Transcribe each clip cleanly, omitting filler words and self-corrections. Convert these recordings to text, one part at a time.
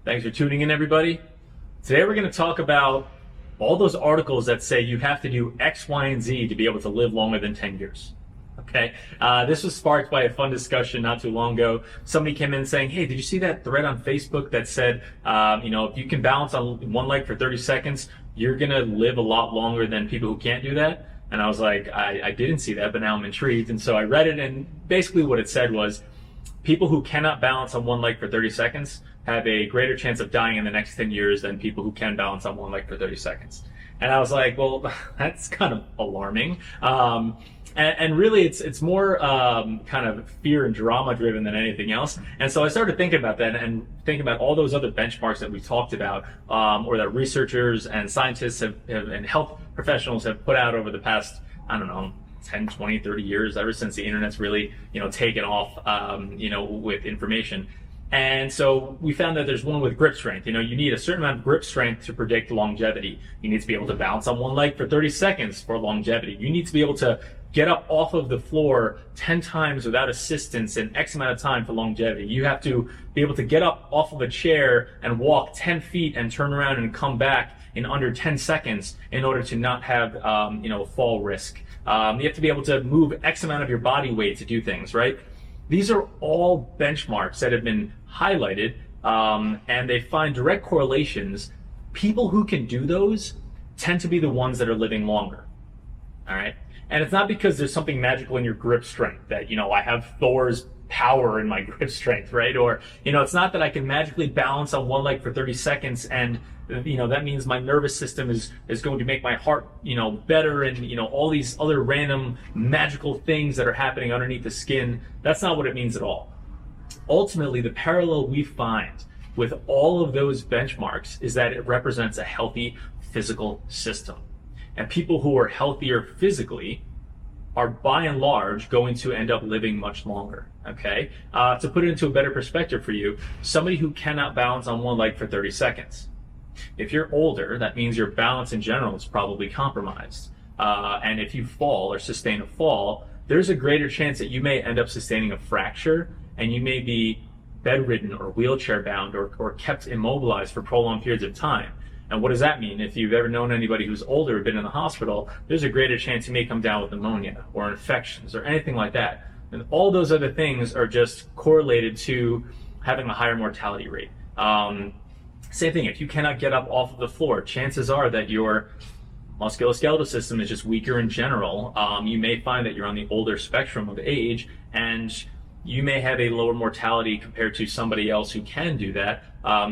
Thanks for tuning in, everybody. Today we're going to talk about all those articles that say you have to do X, Y, and Z to be able to live longer than 10 years. Okay, this was sparked by a fun discussion not too long ago. Somebody came in saying, hey, did you see that thread on Facebook that said, if you can balance on one leg for 30 seconds, you're going to live a lot longer than people who can't do that? And I was like, I didn't see that, but now I'm intrigued. And so I read it, and basically what it said was, people who cannot balance on one leg for 30 seconds have a greater chance of dying in the next 10 years than people who can balance on one leg for 30 seconds. And I was like, well, that's kind of alarming. And really, it's more kind of fear and drama driven than anything else. And so I started thinking about that and thinking about all those other benchmarks that we talked about, or that researchers and scientists and health professionals have put out over the past, 10, 20, 30 years, ever since the internet's really, taken off, with information. And so we found that there's one with grip strength. You need a certain amount of grip strength to predict longevity. You need to be able to balance on one leg for 30 seconds for longevity. You need to be able to get up off of the floor 10 times without assistance in X amount of time for longevity. You have to be able to get up off of a chair and walk 10 feet and turn around and come back in under 10 seconds in order to not have, fall risk. You have to be able to move X amount of your body weight to do things, right? These are all benchmarks that have been highlighted, and they find direct correlations. People who can do those tend to be the ones that are living longer, all right? And it's not because there's something magical in your grip strength that, I have Thor's power in my grip strength, right? Or, it's not that I can magically balance on one leg for 30 seconds and, that means my nervous system is going to make my heart, better and, all these other random magical things that are happening underneath the skin. That's not what it means at all. Ultimately, the parallel we find with all of those benchmarks is that it represents a healthy physical system. And people who are healthier physically are by and large going to end up living much longer, okay? To put it into a better perspective for you, somebody who cannot balance on one leg for 30 seconds. If you're older, that means your balance in general is probably compromised. And if you fall or sustain a fall, there's a greater chance that you may end up sustaining a fracture and you may be bedridden or wheelchair bound or kept immobilized for prolonged periods of time. And what does that mean? If you've ever known anybody who's older or been in the hospital, there's a greater chance you may come down with pneumonia or infections or anything like that. And all those other things are just correlated to having a higher mortality rate. Same thing, if you cannot get up off of the floor, chances are that your musculoskeletal system is just weaker in general. You may find that you're on the older spectrum of age, and you may have a lower mortality compared to somebody else who can do that,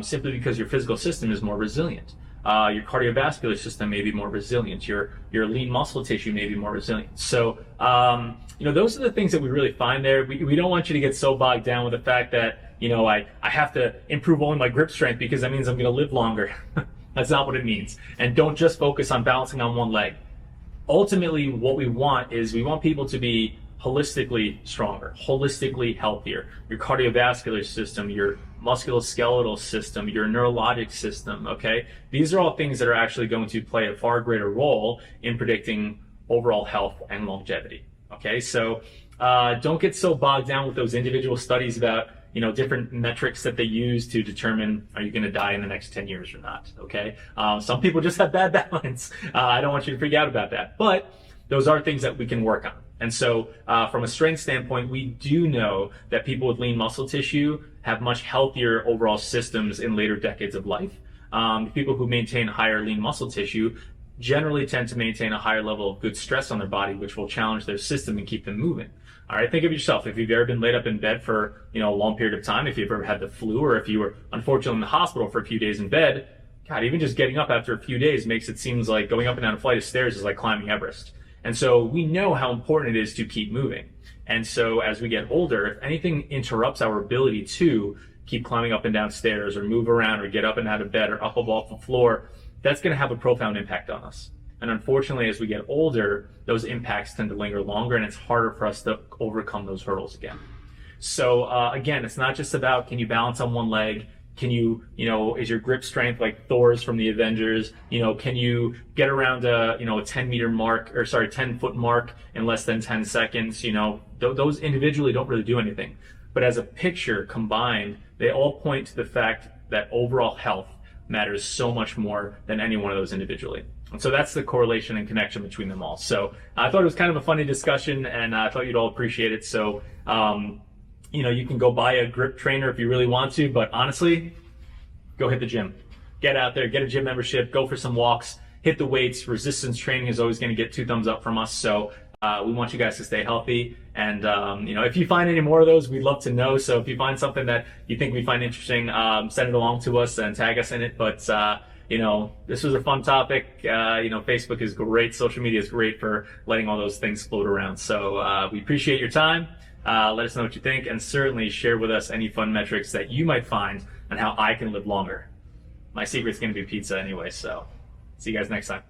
simply because your physical system is more resilient. Your cardiovascular system may be more resilient. Your lean muscle tissue may be more resilient. So, those are the things that we really find there. We don't want you to get so bogged down with the fact that, I have to improve only my grip strength because that means I'm going to live longer. That's not what it means. And don't just focus on balancing on one leg. Ultimately, what we want is we want people to be holistically stronger, holistically healthier. Your cardiovascular system, your musculoskeletal system, your neurologic system, okay? These are all things that are actually going to play a far greater role in predicting overall health and longevity, okay? So don't get so bogged down with those individual studies about, different metrics that they use to determine are you going to die in the next 10 years or not, okay? Some people just have bad balance. I don't want you to freak out about that, but those are things that we can work on. And so from a strength standpoint, we do know that people with lean muscle tissue have much healthier overall systems in later decades of life. People who maintain higher lean muscle tissue generally tend to maintain a higher level of good stress on their body, which will challenge their system and keep them moving. All right, think of yourself. If you've ever been laid up in bed for a long period of time, if you've ever had the flu, or if you were unfortunately in the hospital for a few days in bed, God, even just getting up after a few days makes it seem like going up and down a flight of stairs is like climbing Everest. And so we know how important it is to keep moving. And so as we get older, if anything interrupts our ability to keep climbing up and down stairs or move around or get up and out of bed or up off the floor, that's going to have a profound impact on us. And unfortunately, as we get older, those impacts tend to linger longer, and it's harder for us to overcome those hurdles again. So again, it's not just about can you balance on one leg, can you, is your grip strength like Thor's from the Avengers? Can you get around a 10 foot mark in less than 10 seconds? Those individually don't really do anything. But as a picture combined, they all point to the fact that overall health matters so much more than any one of those individually. And so that's the correlation and connection between them all. So I thought it was kind of a funny discussion, and I thought you'd all appreciate it. So, you can go buy a grip trainer if you really want to, but honestly, go hit the gym. Get out there, get a gym membership, go for some walks, hit the weights. Resistance training is always going to get 2 thumbs up from us. So we want you guys to stay healthy. And, if you find any more of those, we'd love to know. So if you find something that you think we find interesting, send it along to us and tag us in it. But, this was a fun topic. Facebook is great. Social media is great for letting all those things float around. So we appreciate your time. Let us know what you think, and certainly share with us any fun metrics that you might find on how I can live longer. My secret's going to be pizza anyway, so see you guys next time.